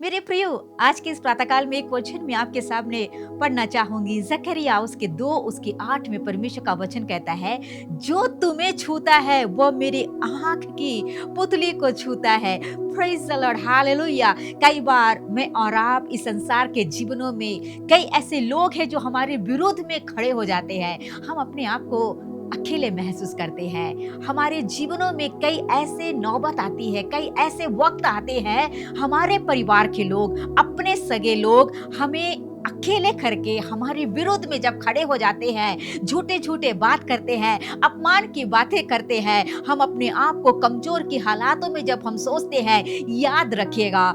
मेरे प्रियो, आज के इस प्रातःकाल में एक वचन मैं आपके सामने पढ़ना चाहूंगी। जकरिया उसके 2 उसके 8 में परमेश्वर का वचन कहता है, जो तुम्हें छूता है वो मेरी आंख की पुतली को छूता है। Praise the Lord, hallelujah. कई बार मैं और आप इस संसार के जीवनों में कई ऐसे लोग हैं जो हमारे विरोध में खड़े हो जाते हैं। हम अपने आप को अकेले महसूस करते हैं। हमारे जीवनों में कई ऐसे नौबत आती है, कई ऐसे वक्त आते हैं, हमारे परिवार के लोग, अपने सगे लोग हमें अकेले करके हमारे विरोध में जब खड़े हो जाते हैं, झूठे-झूठे बात करते हैं, अपमान की बातें करते हैं, हम अपने आप को कमज़ोर की हालातों में जब हम सोचते हैं, याद रखिएगा,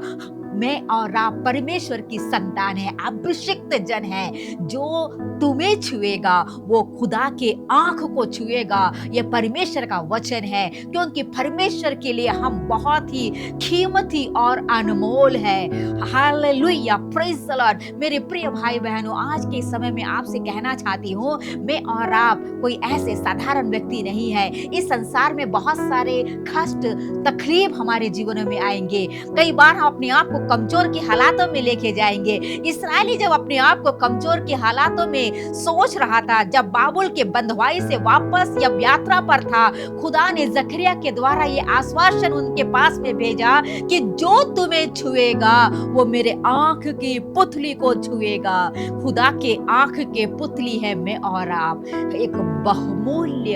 मैं और आप परमेश्वर की संतान है, अभिषिक्त जन है। जो तुम्हें छुएगा वो खुदा के आँख को छुएगा। ये परमेश्वर का वचन है, क्योंकि परमेश्वर के लिए हम बहुत ही कीमती और अनमोल है। Hallelujah, praise the Lord. मेरे प्रिय भाई-बहनों, आज के समय में आपसे कहना चाहती हूँ, मैं और आप कोई ऐसे साधारण व्यक्ति नहीं है। इस संसार में बहुत सारे कष्ट, तकलीफ हमारे जीवनों में आएँगे। कई बार हम अपने आप को कमज़ोर की हालातों में लेके जाएँगे। इस्राएली जब अपने आप को कमज़ोर की हालातों में सोच रहा था, जब बाबुल के बंधुआई से वापस जब यात्रा पर था, खुदा ने जकरिया के द्वारा ये आश्वासन उनके पास में भेजा कि जो तुम्हें छुएगा वो मेरे आँख की पुतली को छुएगा। खुदा के आँख के पुतली है मैं और आप। एक बहुमूल्य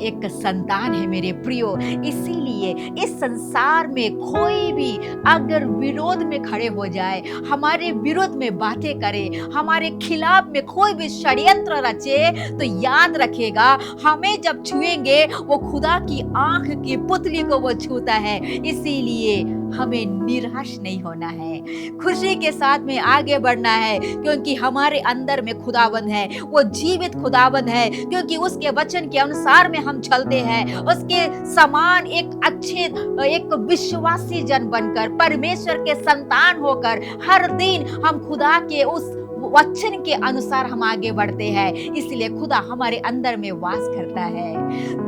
एक संतान है मेरे प्रियो। इसीलिए इस संसार में कोई भी अगर विरोध में खड़े हो जाए, हमारे विरोध में बातें करे, हमारे खिलाफ में कोई भी षड्यंत्र रचे, तो याद रखेगा, हमें जब छुएंगे वो खुदा की आँख की पुतली को वो छूता है। इसीलिए हमें निराश नहीं होना है, खुशी के साथ में आगे बढ़ना है, क्योंकि हमारे अंदर में खुदाबंद है, वो जीवित खुदाबंद है। क्योंकि उसके वचन के अनुसार में हम चलते हैं, उसके समान एक अच्छे एक विश्वासी जन बनकर, परमेश्वर के संतान होकर हर दिन हम खुदा के उस वचन के अनुसार हम आगे बढ़ते हैं। इसलिए खुदा हमारे अंदर में वास करता है।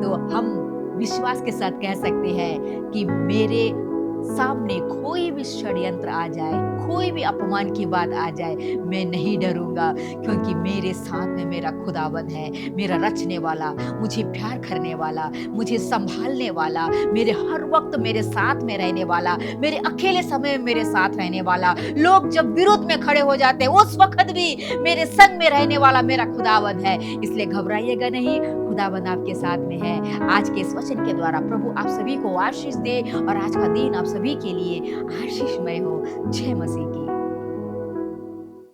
तो हम विश्वास के साथ कह सकते हैं कि मेरे सामने कोई भी षड्यंत्र आ जाए, कोई भी अपमान की बात आ जाए, मैं नहीं डरूंगा, क्योंकि मेरे साथ में मेरा खुदावंद है, मेरा रचने वाला, मुझे प्यार करने वाला, मुझे संभालने वाला, मेरे हर वक्त मेरे साथ में रहने वाला, मेरे अकेले समय में मेरे साथ रहने वाला, लोग जब विरोध में खड़े हो जाते हैं उस वक्त भी मेरे संग में रहने वाला मेरा खुदावंद है। इसलिए घबराइएगा नहीं, खुदावंद आपके साथ में है। आज के इस वचन के द्वारा प्रभु आप सभी को आशीष दे और आज का दिन आप सभी के लिए आशीषमय हो। जय मसीह की।